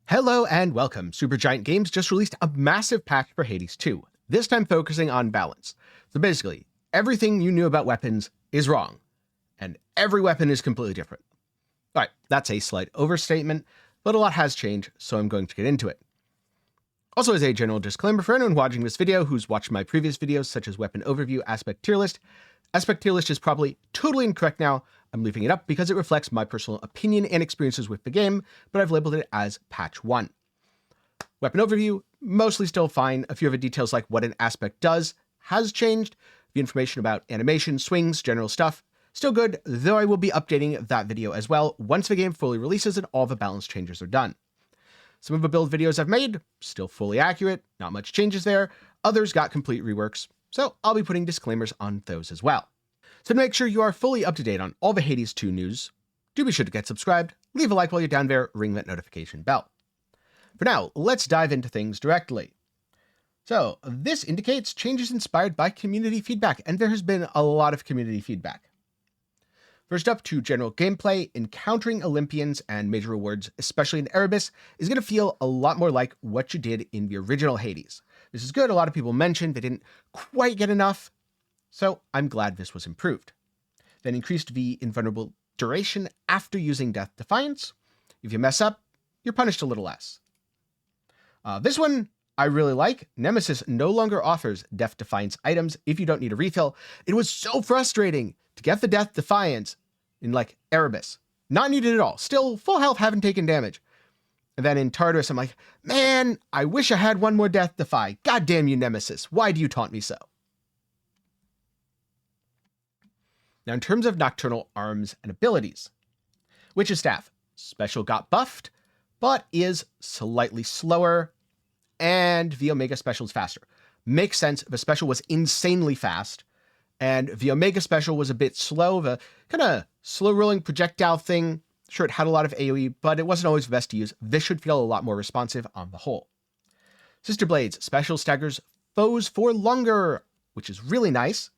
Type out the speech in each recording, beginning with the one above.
Hello and welcome. Supergiant Games just released a massive patch for Hades 2, this time focusing on balance. So basically, everything you knew about weapons is wrong, and every weapon is completely different. Alright, that's a slight overstatement, but a lot has changed, so I'm going to get into it. Also, as a general disclaimer for anyone watching this video who's watched my previous videos such as Weapon Overview, Aspect Tier List is probably totally incorrect now. I'm leaving it up because it reflects my personal opinion and experiences with the game, but I've labeled it as Patch 1. Weapon Overview, mostly still fine. A few of the details like what an aspect does has changed. The information about animation, swings, general stuff, still good, though I will be updating that video as well once the game fully releases and all the balance changes are done. Some of the build videos I've made, still fully accurate, not much changes there. Others got complete reworks, so I'll be putting disclaimers on those as well. So to make sure you are fully up to date on all the Hades 2 news, do be sure to get subscribed, leave a like while you're down there, ring that notification bell. For now, let's dive into things directly. So this indicates changes inspired by community feedback, and there has been a lot of community feedback. First up, to general gameplay, encountering Olympians and major rewards, especially in Erebus, is going to feel a lot more like what you did in the original Hades. This is good. A lot of people mentioned they didn't quite get enough, so I'm glad this was improved. Then increased the invulnerable duration after using Death Defiance. If you mess up, you're punished a little less. This one I really like. Nemesis no longer offers Death Defiance items if you don't need a refill. It was so frustrating to get the Death Defiance in like Erebus. Not needed at all. Still full health, haven't taken damage. And then in Tartarus, I'm like, man, I wish I had one more Death Defy. God damn you, Nemesis. Why do you taunt me so? Now, in terms of Nocturnal arms and abilities, Witch's Staff, special got buffed, but is slightly slower, and the Omega special is faster. Makes sense. The special was insanely fast, and the Omega special was a bit slow. The kind of slow-rolling projectile thing, sure, it had a lot of AoE, but it wasn't always the best to use. This should feel a lot more responsive on the whole. Sister Blades, special staggers foes for longer, which is really nice.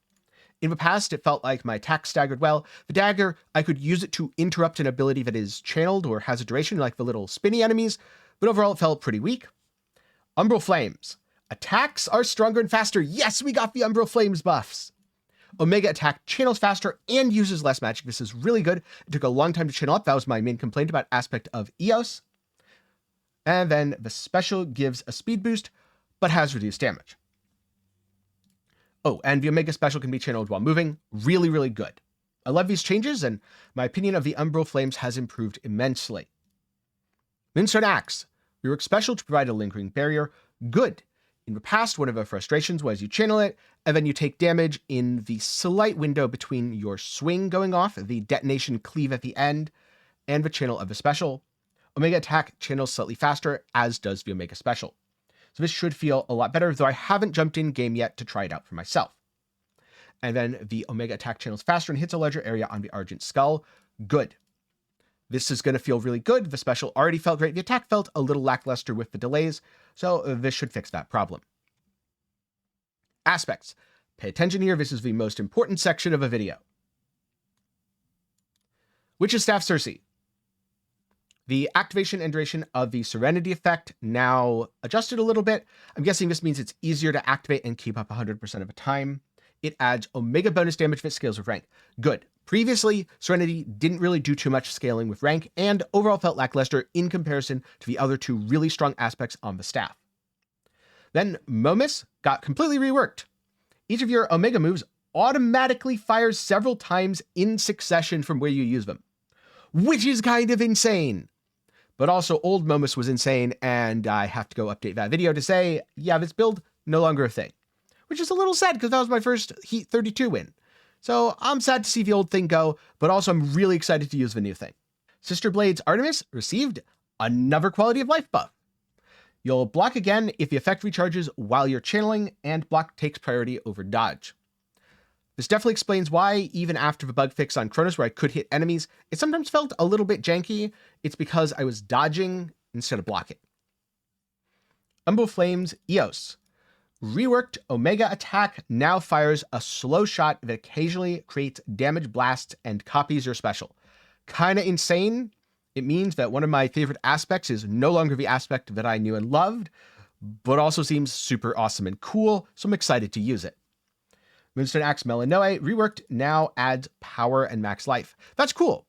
In the past, it felt like my attack staggered well. The dagger, I could use it to interrupt an ability that is channeled or has a duration, like the little spinny enemies, but overall it felt pretty weak. Umbral Flames. Attacks are stronger and faster. Yes, we got the Umbral Flames buffs. Omega attack channels faster and uses less magic. This is really good. It took a long time to channel up. That was my main complaint about aspect of EOS. And then the special gives a speed boost, but has reduced damage. Oh, and the Omega special can be channeled while moving. Really, really good. I love these changes, and my opinion of the Umbral Flames has improved immensely. Moonstone Axe. Reworks special to provide a lingering barrier. Good. In the past, one of the frustrations was you channel it, and then you take damage in the slight window between your swing going off, the detonation cleave at the end, and the channel of the special. Omega attack channels slightly faster, as does the Omega special. So this should feel a lot better, though I haven't jumped in game yet to try it out for myself. And then the Omega attack channels faster and hits a larger area on the Argent Skull. Good. This is going to feel really good. The special already felt great. The attack felt a little lackluster with the delays, so this should fix that problem. Aspects. Pay attention here. This is the most important section of a video. Witch's Staff Circe. The activation and duration of the Serenity effect now adjusted a little bit. I'm guessing this means it's easier to activate and keep up 100% of the time. It adds Omega bonus damage that scales with rank. Good. Previously, Serenity didn't really do too much scaling with rank and overall felt lackluster in comparison to the other two really strong aspects on the staff. Then Momus got completely reworked. Each of your Omega moves automatically fires several times in succession from where you use them, which is kind of insane. But also old Momus was insane, and I have to go update that video to say, yeah, this build no longer a thing, which is a little sad because that was my first Heat 32 win. So I'm sad to see the old thing go, but also I'm really excited to use the new thing. Sister Blades Artemis received another quality of life buff. You'll block again if the effect recharges while you're channeling, and block takes priority over dodge. This definitely explains why, even after the bug fix on Chronos where I could hit enemies, it sometimes felt a little bit janky. It's because I was dodging instead of blocking. Umbral Flames EOS. Reworked Omega attack now fires a slow shot that occasionally creates damage blasts and copies your special. Kinda insane. It means that one of my favorite aspects is no longer the aspect that I knew and loved, but also seems super awesome and cool, so I'm excited to use it. Moonstone Axe Melanoe reworked now adds power and max life. That's cool.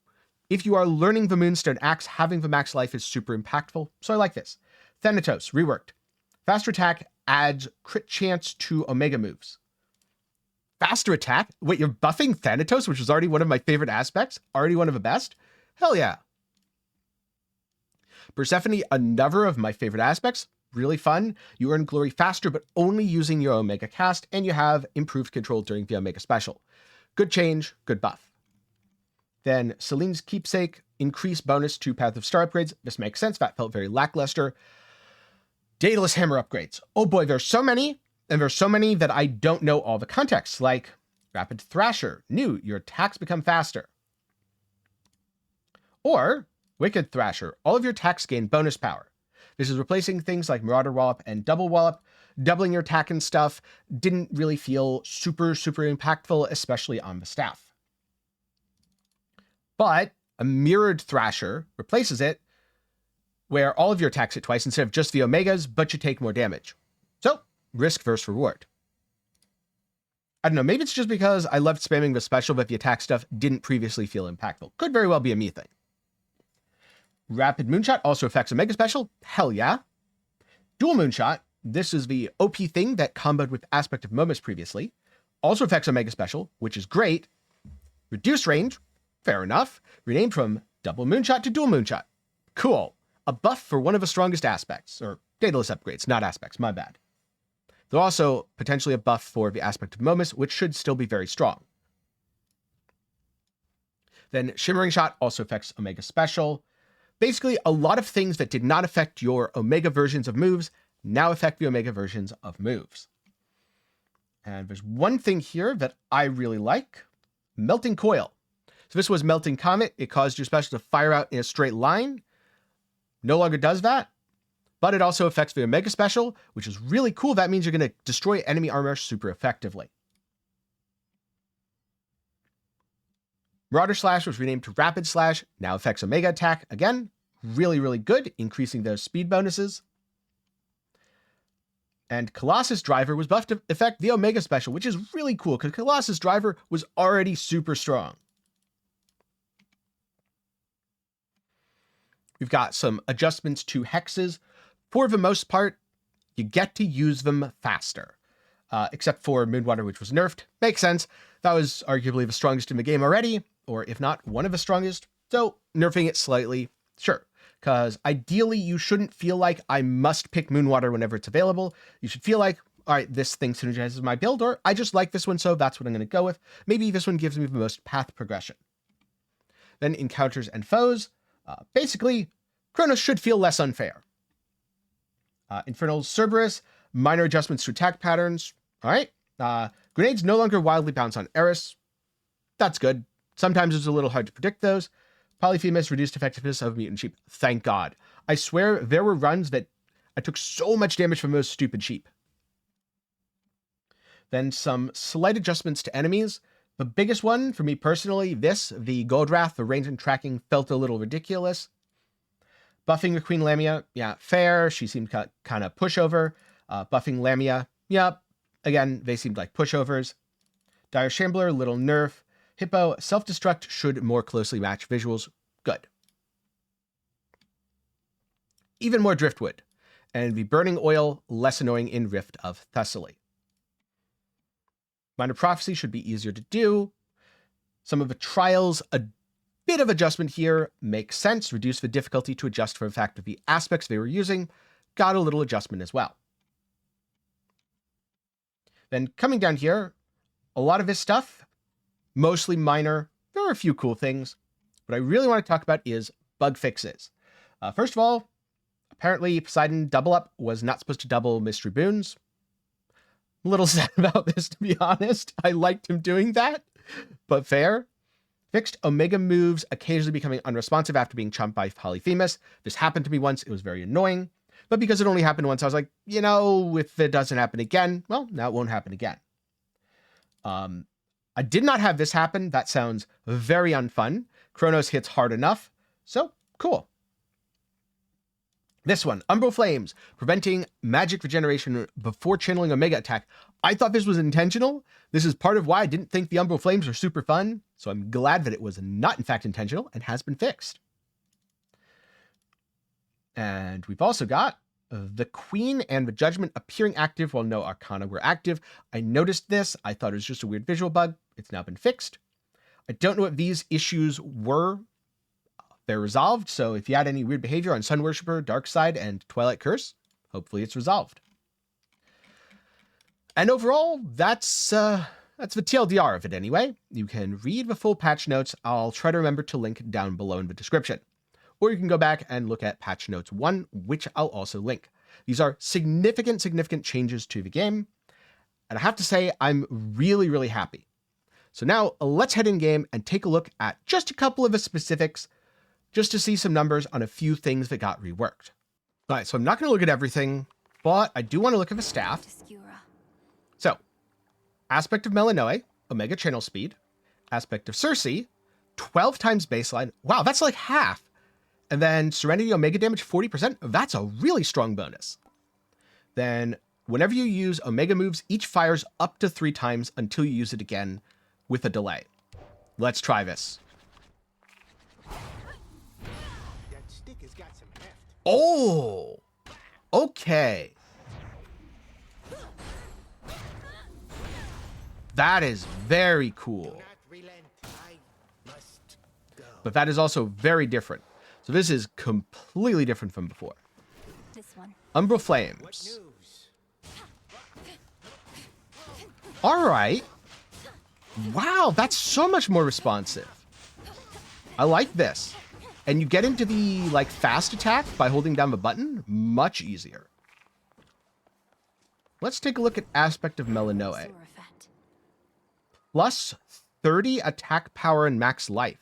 If you are learning the Moonstone Axe, having the max life is super impactful, so I like this. Thanatos reworked. Faster attack adds crit chance to Omega moves. Faster attack? Wait, you're buffing Thanatos, which was already one of my favorite aspects? Already one of the best? Hell yeah. Persephone, another of my favorite aspects. Really fun. You earn glory faster, but only using your Omega cast, and you have improved control during the Omega special. Good change, good buff. Then Celine's Keepsake, increased bonus to Path of Star upgrades. This makes sense. That felt very lackluster. Daedalus hammer upgrades. Oh boy, there's so many, and there's so many that I don't know all the context, like Rapid Thrasher, new, your attacks become faster. Or Wicked Thrasher, all of your attacks gain bonus power. This is replacing things like Marauder Wallop and Double Wallop. Doubling your attack and stuff didn't really feel super impactful, especially on the staff. But a Mirrored Thrasher replaces it, where all of your attacks hit twice instead of just the Omegas, but you take more damage. So, risk versus reward. I don't know, maybe it's just because I loved spamming the special, but the attack stuff didn't previously feel impactful. Could very well be a me thing. Rapid Moonshot also affects Omega special. Hell yeah. Dual Moonshot, this is the OP thing that comboed with Aspect of Momus previously. Also affects Omega special, which is great. Reduced range, fair enough. Renamed from Double Moonshot to Dual Moonshot. Cool. A buff for one of the strongest aspects, or Daedalus upgrades, not aspects, my bad. There's also potentially a buff for the Aspect of Momus, which should still be very strong. Then Shimmering Shot also affects Omega special. Basically, a lot of things that did not affect your Omega versions of moves now affect the Omega versions of moves. And there's one thing here that I really like. Melting Coil. So this was Melting Comet. It caused your special to fire out in a straight line. No longer does that, but it also affects the Omega special, which is really cool. That means you're going to destroy enemy armor super effectively. Marauder Slash was renamed to Rapid Slash, now affects Omega attack. Again, really good, increasing those speed bonuses. And Colossus Driver was buffed to affect the Omega special, which is really cool because Colossus Driver was already super strong. We've got some adjustments to hexes. For the most part, you get to use them faster. Except for Moonwater, which was nerfed. Makes sense. That was arguably the strongest in the game already, or if not, one of the strongest. So nerfing it slightly, sure. Because ideally, you shouldn't feel like I must pick Moonwater whenever it's available. You should feel like, all right, this thing synergizes my build, or I just like this one, so that's what I'm going to go with. Maybe this one gives me the most path progression. Then Encounters and Foes. Basically, Chronos should feel less unfair. Infernal Cerberus, minor adjustments to attack patterns. All right. Grenades no longer wildly bounce on Eris. That's good. Sometimes it's a little hard to predict those. Polyphemus, reduced effectiveness of mutant sheep. Thank God. I swear there were runs that I took so much damage from those stupid sheep. Then some slight adjustments to enemies. The biggest one for me personally, the Goldrath, the range and tracking felt a little ridiculous. Buffing the Queen Lamia, yeah, fair. She seemed kind of pushover. Buffing Lamia, yeah, again, they seemed like pushovers. Dire Shambler, little nerf. Hippo, self-destruct should more closely match visuals. Good. Even more Driftwood. And the Burning Oil, less annoying in Rift of Thessaly. Minor Prophecy should be easier to do. Some of the trials, a bit of adjustment here makes sense. Reduce the difficulty to adjust for the fact that the aspects they were using got a little adjustment as well. Then coming down here, a lot of this stuff, mostly minor. There are a few cool things. What I really want to talk about is bug fixes. First of all, apparently Poseidon Double Up was not supposed to double mystery boons. I'm a little sad about this, to be honest. I liked him doing that, but fair. Fixed Omega moves occasionally becoming unresponsive after being chumped by Polyphemus. This happened to me once. It was very annoying. But because it only happened once, I was like, you know, if it doesn't happen again, well, now it won't happen again. I did not have this happen. That sounds very unfun. Chronos hits hard enough. So Cool. This one, Umbral Flames, preventing magic regeneration before channeling Omega attack. I thought this was intentional. This is part of why I didn't think the Umbral Flames were super fun, so I'm glad that it was not in fact intentional and has been fixed. And we've also got the Queen and the Judgment appearing active while no Arcana were active. I noticed this. I thought it was just a weird visual bug. It's now been fixed. I don't know what these issues were. They're resolved, so if you had any weird behavior on Sun Worshipper, Dark Side, and Twilight Curse, hopefully it's resolved. And overall, that's the TLDR of it anyway. You can read the full patch notes. I'll try to remember to link down below in the description. Or you can go back and look at patch notes 1, which I'll also link. These are significant changes to the game, and I have to say I'm really happy. So now let's head in game and take a look at just a couple of the specifics, just to see some numbers on a few things that got reworked. All right, so I'm not going to look at everything, but I do want to look at the staff. So, aspect of Melanoe, Omega channel speed. Aspect of Circe, 12 times baseline. Wow, that's like half. And then Serenity Omega damage 40%. That's a really strong bonus. Then, whenever you use Omega moves, each fires up to 3 times until you use it again with a delay. Let's try this. Oh, okay. That is very cool. But that is also very different. So this is completely different from before. Umbral Flames. All right. Wow, that's so much more responsive. I like this. And you get into the fast attack by holding down the button much easier. Let's take a look at aspect of Melanoe. Plus 30 attack power and max life.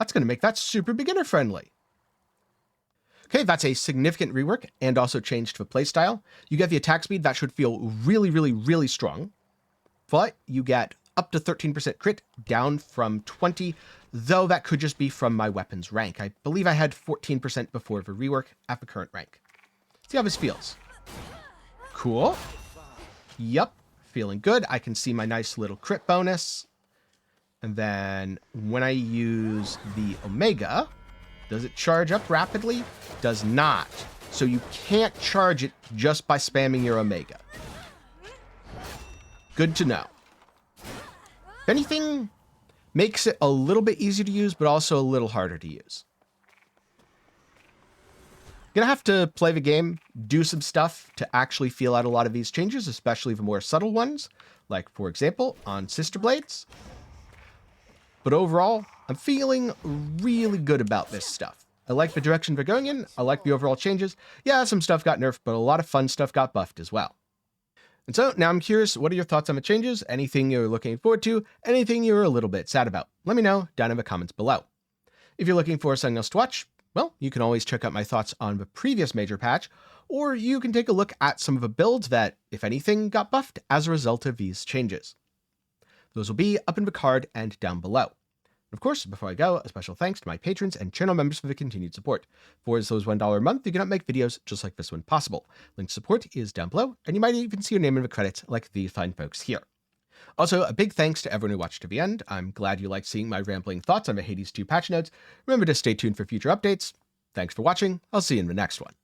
That's going to make that super beginner friendly. Okay, that's a significant rework and also change to the playstyle. You get the attack speed that should feel really strong. But you get up to 13% crit, down from 20, though that could just be from my weapon's rank. I believe I had 14% before the rework at the current rank. See how this feels. Cool. Yep, feeling good. I can see my nice little crit bonus. And then when I use the Omega, does it charge up rapidly? Does not. So you can't charge it just by spamming your Omega. Good to know. If anything, makes it a little bit easier to use, but also a little harder to use. Gonna have to play the game, do some stuff to actually feel out a lot of these changes, especially the more subtle ones, like, for example, on Sister Blades. But overall, I'm feeling really good about this stuff. I like the direction they're going in. I like the overall changes. Yeah, some stuff got nerfed, but a lot of fun stuff got buffed as well. And so now I'm curious, what are your thoughts on the changes? Anything you're looking forward to? Anything you're a little bit sad about? Let me know down in the comments below. If you're looking for something else to watch, well, you can always check out my thoughts on the previous major patch, or you can take a look at some of the builds that, if anything, got buffed as a result of these changes. Those will be up in the card and down below. Of course, before I go, a special thanks to my patrons and channel members for the continued support. For those $1 a month, you cannot make videos just like this one possible. Link to support is down below, and you might even see your name in the credits like these fine folks here. Also, a big thanks to everyone who watched to the end. I'm glad you liked seeing my rambling thoughts on the Hades 2 patch notes. Remember to stay tuned for future updates. Thanks for watching. I'll see you in the next one.